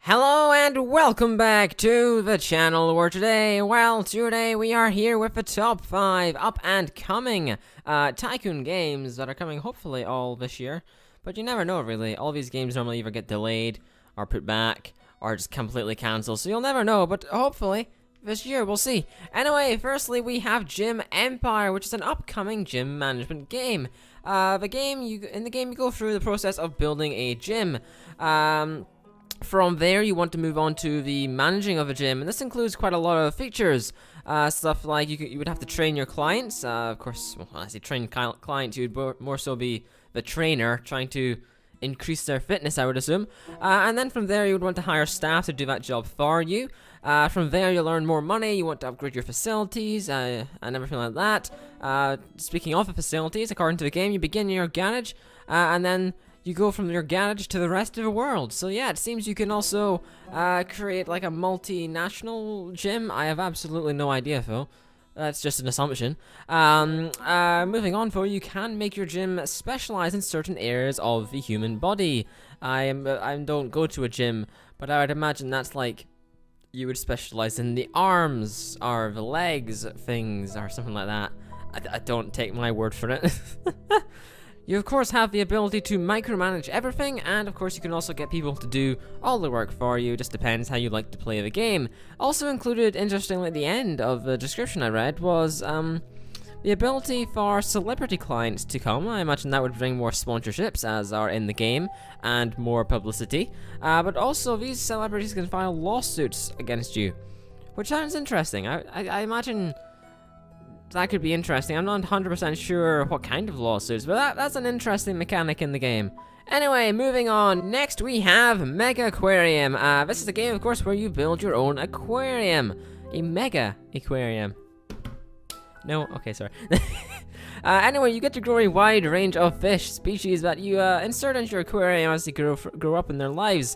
Hello and welcome back to the channel where today we are here with the top 5 up and coming Tycoon games that are coming hopefully all this year. But you never know really, all these games normally either get delayed or put back or just completely cancelled, so you'll never know, but hopefully this year we'll see. Anyway, firstly we have Gym Empire, which is an upcoming gym management game. In the game you go through the process of building a gym. From there, you want to move on to the managing of a gym, and this includes quite a lot of features. Stuff like you would have to train your clients. Of course, well, when I say train clients, you would more so be the trainer trying to increase their fitness, I would assume. And then from there, you would want to hire staff to do that job for you. From there, you'll earn more money. You want to upgrade your facilities and everything like that. Speaking of the facilities, according to the game, you begin in your garage, and then you go from your garage to the rest of the world. So yeah, it seems you can also create like a multinational gym. I have absolutely no idea, though. That's just an assumption. Moving on, you can make your gym specialize in certain areas of the human body. I don't go to a gym, but I would imagine that's like you would specialize in the arms or the legs things or something like that. I don't take my word for it. You, of course, have the ability to micromanage everything, and, of course, you can also get people to do all the work for you. Just depends how you like to play the game. Also included, interestingly, at the end of the description I read was the ability for celebrity clients to come. I imagine that would bring more sponsorships, as are in the game, and more publicity. But also, these celebrities can file lawsuits against you, which sounds interesting. I imagine that could be interesting. I'm not 100% sure what kind of lawsuits, but that's an interesting mechanic in the game. Anyway, moving on. Next, we have Mega Aquarium. This is a game, of course, where you build your own aquarium. A Mega Aquarium. No? Okay, sorry. Anyway, you get to grow a wide range of fish species that you insert into your aquarium as they grow up in their lives.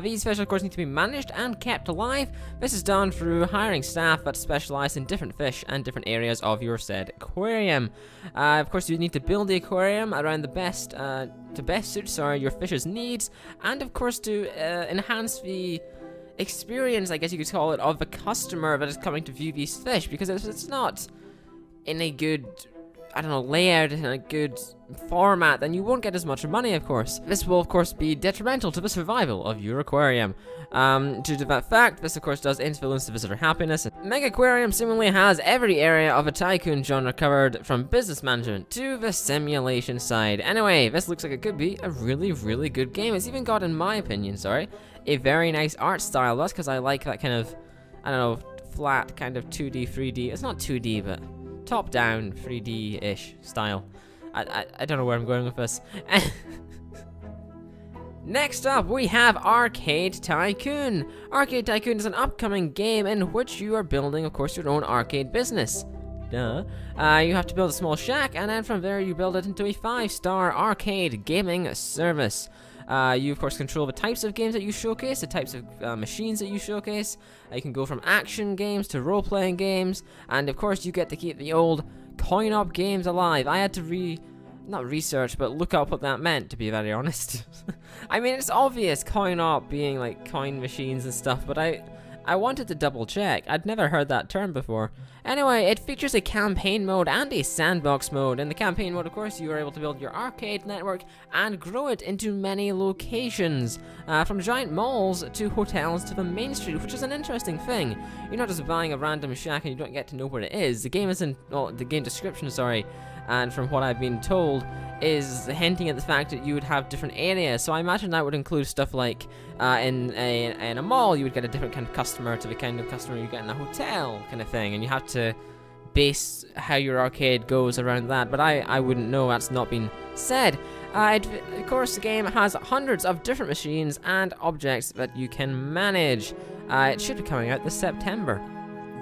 These fish, of course, need to be managed and kept alive. This is done through hiring staff that specialize in different fish and different areas of your said aquarium. Of course, you need to build the aquarium around to best suit your fish's needs, and of course to enhance the experience, I guess you could call it, of the customer that is coming to view these fish, because if it's not in a good, I don't know, layout in a good format, then you won't get as much money, of course. This will, of course, be detrimental to the survival of your aquarium. Due to that fact, this, of course, does influence the visitor happiness. Mega Aquarium seemingly has every area of a Tycoon genre covered, from business management to the simulation side. Anyway, this looks like it could be a really, really good game. It's even got, in my opinion, a very nice art style. That's because I like that kind of, I don't know, flat kind of 2D, 3D. It's not 2D, but top-down 3D-ish style. I don't know where I'm going with this. Next up, we have Arcade Tycoon. Arcade Tycoon is an upcoming game in which you are building, of course, your own arcade business. Duh. You have to build a small shack, and then from there you build it into a 5-star arcade gaming service. You, of course, control the types of games that you showcase, the types of machines that you showcase. You can go from action games to role-playing games, and, of course, you get to keep the old coin-op games alive. I had to not research, but look up what that meant, to be very honest. I mean, it's obvious, coin-op being, like, coin machines and stuff, but I wanted to double-check. I'd never heard that term before. Anyway, it features a campaign mode and a sandbox mode. In the campaign mode, of course, you are able to build your arcade network and grow it into many locations. From giant malls to hotels to the main street, which is an interesting thing. You're not just buying a random shack and you don't get to know where it is. The game is the game description, and from what I've been told, is hinting at the fact that you would have different areas. So I imagine that would include stuff like in a mall, you would get a different kind of customer to the kind of customer you get in a hotel kind of thing, and you have to base how your arcade goes around that. But I wouldn't know, that's not been said. Of course, the game has hundreds of different machines and objects that you can manage. It should be coming out this September.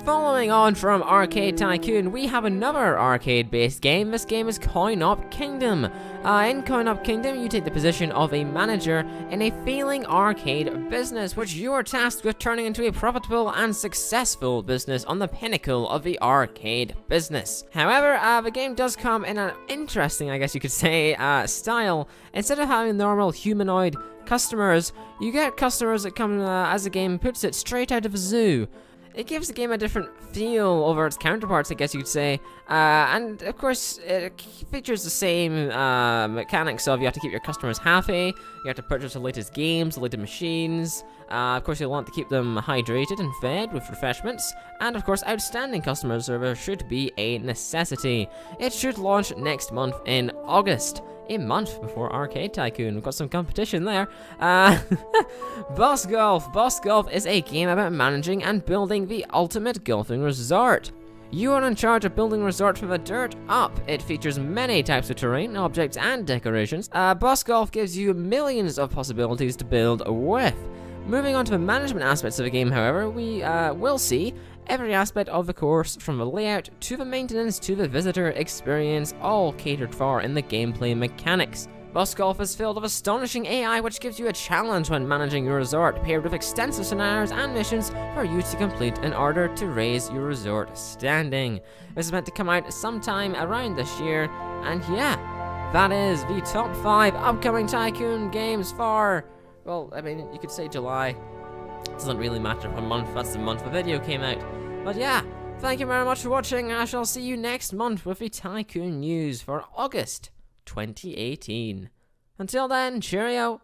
Following on from Arcade Tycoon, we have another arcade-based game. This game is Coin-Op Kingdom. In Coin-Op Kingdom, you take the position of a manager in a failing arcade business, which you are tasked with turning into a profitable and successful business on the pinnacle of the arcade business. However, the game does come in an interesting, I guess you could say, style. Instead of having normal humanoid customers. You get customers that come, as the game puts it, straight out of a zoo. It gives the game a different feel over its counterparts, I guess you could say. And of course, it features the same mechanics of you have to keep your customers happy, you have to purchase the latest games, the latest machines. Of course, you'll want to keep them hydrated and fed with refreshments. And of course, outstanding customer service should be a necessity. It should launch next month in August. A month before Arcade Tycoon. We've got some competition there. Boss Golf. Boss Golf is a game about managing and building the ultimate golfing resort. You are in charge of building a resort from the dirt up. It features many types of terrain, objects, and decorations. Boss Golf gives you millions of possibilities to build with. Moving on to the management aspects of the game, however, we will see every aspect of the course, from the layout to the maintenance to the visitor experience, all catered for in the gameplay mechanics. Boss Golf is filled with astonishing AI, which gives you a challenge when managing your resort, paired with extensive scenarios and missions for you to complete in order to raise your resort standing. This is meant to come out sometime around this year, and yeah, that is the top 5 upcoming Tycoon games for, well, I mean, you could say July. It doesn't really matter what month, that's the month the video came out. But yeah, thank you very much for watching. I shall see you next month with the Tycoon news for August 2018. Until then, cheerio.